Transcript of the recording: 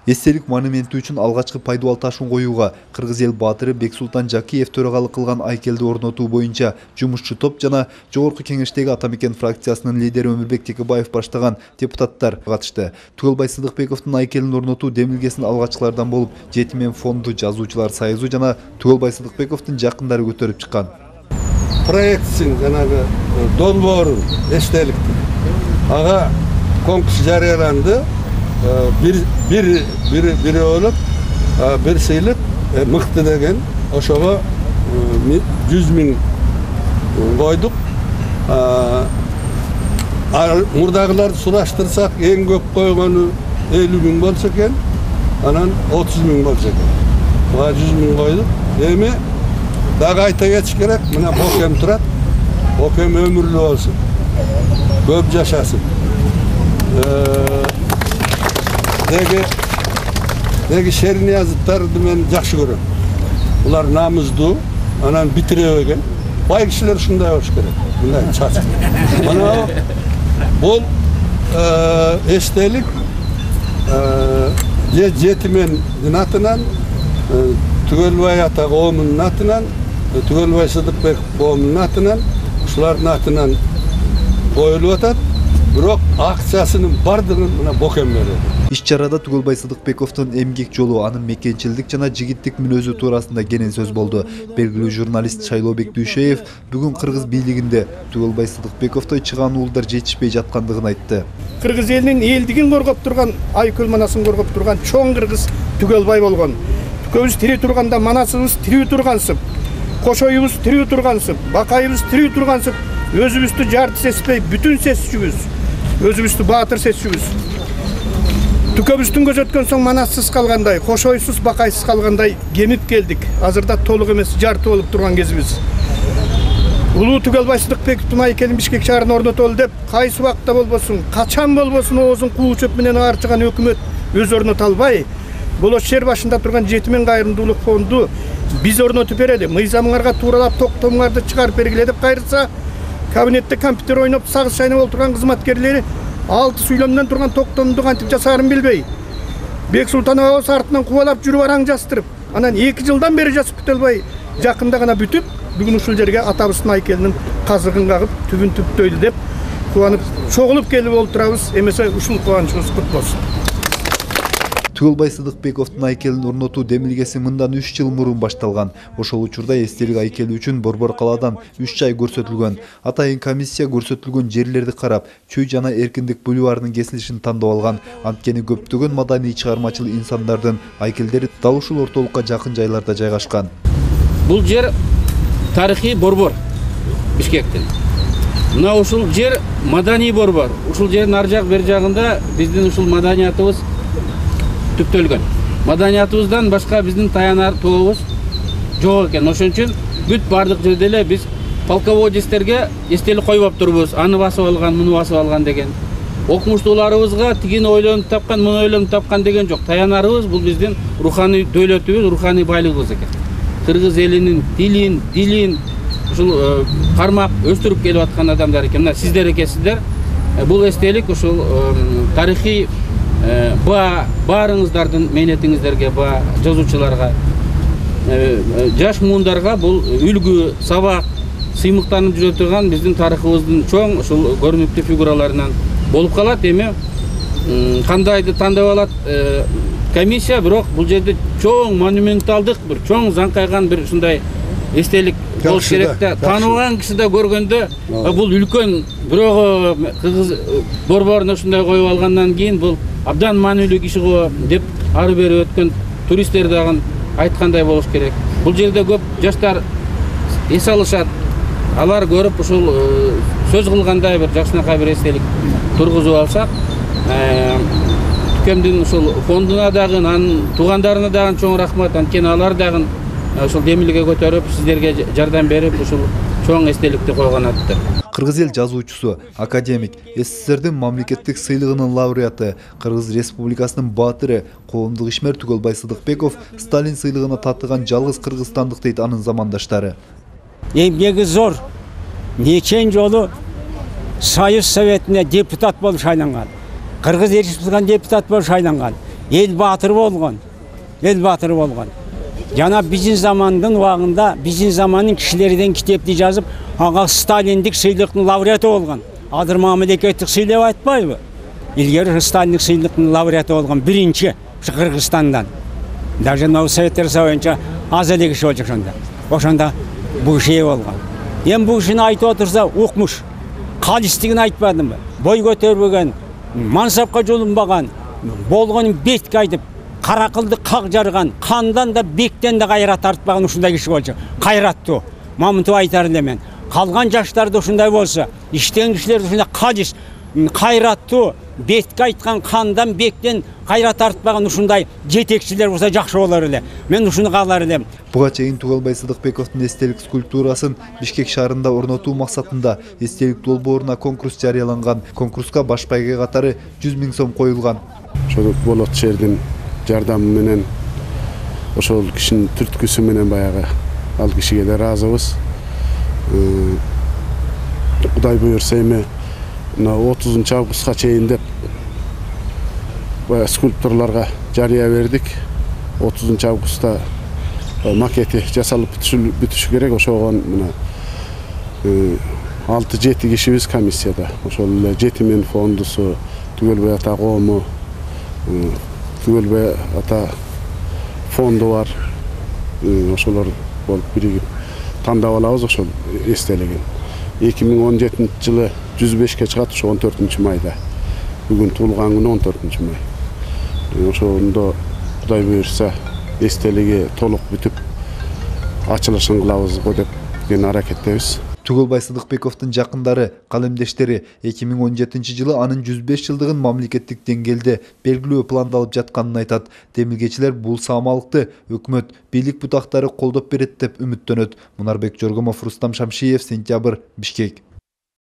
Эстелик монументи үчүн алгачкы пайдубал ташын коюуга кыргыз эл баатыры Бексултан Жакиев төрагалык кылган айкелди орнотуу боюнча жумушчу топ жана Жогорку Кеңештеги Атамекен фракциясынын лидери Өмүрбек Текебаев баштаган депутаттар катышты. Түгөлбай Сыдыкбековдун айкелин орнотуу демилгесин алгачкылардан болуп, Жетимен фонду, Жазуучулар союзу жана Түгөлбай Сыдыкбековдун жакындары көтөрүп чыккан. Проектсин жанагы долбоорун эстеликти. Ага конкурс жарыяланды. Bir olup bir sıylık mıktı degen oşoğa 100.000 koyduk. Murdagılar suraştırsak en köp koyganı 50.000 bolsa eken, anan 30.000 bolsa eken. Buna 100.000 koyduk. Emi daha ayta geç gerek. Buna bokem turat. Bokem ömürlü olsun. Köp yaşasın. Degi şerini yazıtlardı men жақсы көрөм. Ular namızdı, anan bitirevegen. Bay kişiler şunday olmuş gerek. Bunday çaçtı. Bana bol estelik Jetimen'in atınan Tügölbay ata qoğumunun atınan Tügölbay Sıdıkbek qoğumunun atınan şuların atınan koyulup atat. Бирок акциясынын бардыгын мына бокем берди. Иш-чарада Түгөлбай Сыдыкбековдун эмгек жолу, анын мекенчилдик жана жигиттик мүнөзү туурасында кенен сөз болду. Белгилүү журналист Шайлообек Дүйшеев бүгүн кыргыз бийлигинде Түгөлбай Сыдыкбековдой чыган уулдар жетишпей жаткандыгын айтты. Кыргыз элинин элдигин коргоп турган, айкөл манасын коргоп турган чоң кыргыз Түгөлбай болгон. Түгөбүз тирүү турганда манасыбыз тирүү тургансып, кошоюбуз тирүү тургансып, бакайыбыз тирүү тургансып, өзүбүздү жарты сеспей бүтүн сесчүбүз. Өзүбүздү баатыр сесчүбүз. Түкөбүздүн көзөткөн соң манассыз калгандай, кошойсуз, бакайсыз калгандай кемип келдик. Азырда толук эмес, жарты болуп турган кезибиз. Улуу Түгөлбай Сыдыкбековдун айкелин Бишкек шаарына орнотолу деп, кайсы убакта болбосун, качан болбосун оозун куу чөп менен аарчыган өкмөт өз орното албай, боло жер башында турган Жетимен кайрымдуулук фонду биз орнотуп берели. Мыйзамыңарга тууралап токтомуңарды чыгарып бергиле деп кайрылса, кабинетте компьютер ойноп сагыз шайнап отурган кызматкерлери 6 сүйлөмдөн турган токтомду кантип жасаарын билбей, Бексултанова артынан кубалап жүрүп араң жастырып, анан 2 жылдан бери жасып бүтө албай, жакында гана бүтүп, бүгүн ушул жерге атабыздын айкелинин казыгын кагып, түбүн түптөйлү деп кубанып, чогулуп келип олтурабыз. Эмесе ушул кубанычыбыз кут болсун. Түгөлбай Сыдыкбековдун айкелин орнотуу демилгеси мындан 3 жыл мурун башталган. Ошол учурда эстелик айкели үчүн Борбор калаадан 3 жай көрсөтүлгөн. Атайын комиссия көрсөтүлгөн жерлерди карап, Чүй жана Эркиндик бульварынын кесилишин тандап алган. Анткени көптөгөн маданий чыгармачыл инсандардын айкелдери дал ушул ортолукка жакын жайларда жайгашкан. Бул жер тарыхый борбор Бишкектин. Мына ушул жер маданий борбор. Ушул жердин ар жак бер жагында биздин ушул маданиятыбыз түптөлгөн. Маданиятыбыздан башка биздин таянар тобубуз жок экен. Ошон үчүн бүт бардык жерде эле биз полководецтерге эстелик коюп турбуз. Аны басып алган, муну басып алган деген. Окумуштууларыбызга тигини ойлонуп тапкан, муну ойлонуп тапкан деген жок. Таянарыбыз бул биздин руханий дөөлөтүбүз, руханий байлыгыбыз экен. Кыргыз элинин дилин ушул кармап өстүрүп келип аткан адамдар экен. Мына сиздер экенсиздер. Бул эстелик ушул тарыхый баарыңыздардын мээнетиңиздерге, жазуучуларга, жаш муундарга бул үлгү, сабак, сыймыктанып жүрө турган биздин тарыхыбыздын чоң ушул көрүнүктүү фигураларынан болуп калат. Эми кандайды тандап алат комиссия, бирок бул жерде чоң монументалдык, бир чоң заңкайган бир ушундай эстелик болуш керек да. Таанылган киши да көргөндө бул үлкөн, бирок кыргыз борборуна ушундай коюп алгандан кийин бул абдан маанилүү киши го деп ары бери өткөн туристтер дагы айткандай болуш керек. Бул жерде көп жаштар эс алышат. Алар көрүп ушул сөз кылгандай бир жакшынакай бир эстелик тургузуп алсак, Түкөмдүн ушул фондуна дагы, анын туугандарына дагы чоң рахмат. Анткени алар дагы ушул демилге көтөрүп, сиздерге жардам берип, ушул чоң эстеликти койгон аттыр. Кыргыз эл жазуучусу, академик, СССРдин мамлекеттик сыйлыгынын лауреаты, Кыргыз Республикасынын баатыры, коомдук ишмер Түгөлбай Сыдыкбеков Сталин сыйлыгына татыган жалгыз кыргызстандык дейт анын замандаштары. Эмгеги зор, нечен жолу Союз Советине депутат болуп шайланган, Кыргыз Республикасынын депутат болуп шайланган. el batırı bolğan. El batırı bolğan. Jana bizim zamandın wagында bizim zamanın kişilerden kitapты жазып, ağa Stalindik sыйлыктын laureatı bolğan. Adır mamlekеттик sыйлап айтпайбы? İlgari Stalindik sыйлыктын laureatı bolğan birinci Kırgızstandan. Даже на Советler Союзунча az эле киши болчу ошондо. Ошондо bu şey bolğan. Em bu işini aytıp otursa ukmuş. Kalistigini aytpadımбы? Boy көтөрбөгөн, mansapka jolunbagan, bolğonun betke aytıp, kara kıldı kak jargan, kandan da bekten de kayrat tartpagan uşunday kişi bolчу. Kayrattı. Mamıntıp aytar elemen. Kalgan jaşlarda uşunday bolsa, işten kişiler uşunday kalis, kayrattı. Betke aytkan kandan bekten kayrat tartpagan uşunday жетекчилер bolsa жакшы болор эле. Men ушуну каалар элем. Буга чейин Тугалбай Сыдыкбековдун эстелик скульптурасын Бишкек шаарында орнотуу максатында эстелик долбооруна конкурс жарыяланган. Конкурска баш байге катары 100 000 сом коюлган. Ошол Болот шердин жардамы менен ошол кишинин түрткүсү менен баягы ал кишиге да ыраазыбыз. Кудай буйрса эми 30-августка чейин деп скульпторлорго жарыя бердик. 30-августта макети жасалып бүтүшү керек. Ошого мына 6-7 кишибиз комиссияда. Ошол эле жетимен фондусу, Түгөлбай ата коому, Түгөлбай ата фонду бар. Ошолор болуп биригип тандап алабыз ошол эстелигин. 2017-жылы 105-ке чыгат, ошо 14-майда. Бүгүн туулган күнү 14-май. Ошондо Кудай буйрса эстелиги толук бүтүп ачылышын кылабыз го деп аракеттебиз. Тугалбай Сыдыкбековдун жакындары, калемдештери 2017-жылы анын 105 жылдыгын мамлекеттик деңгээлде белгилөө пландалып жатканын айтат. Демилгечилер бул саамалыкты өкмөт, бийлик бутактары колдоп берет деп үмүттөнөт. Мунарбек Жоргомов, Рустам Шамшиев, Сентябрь, Бишкек.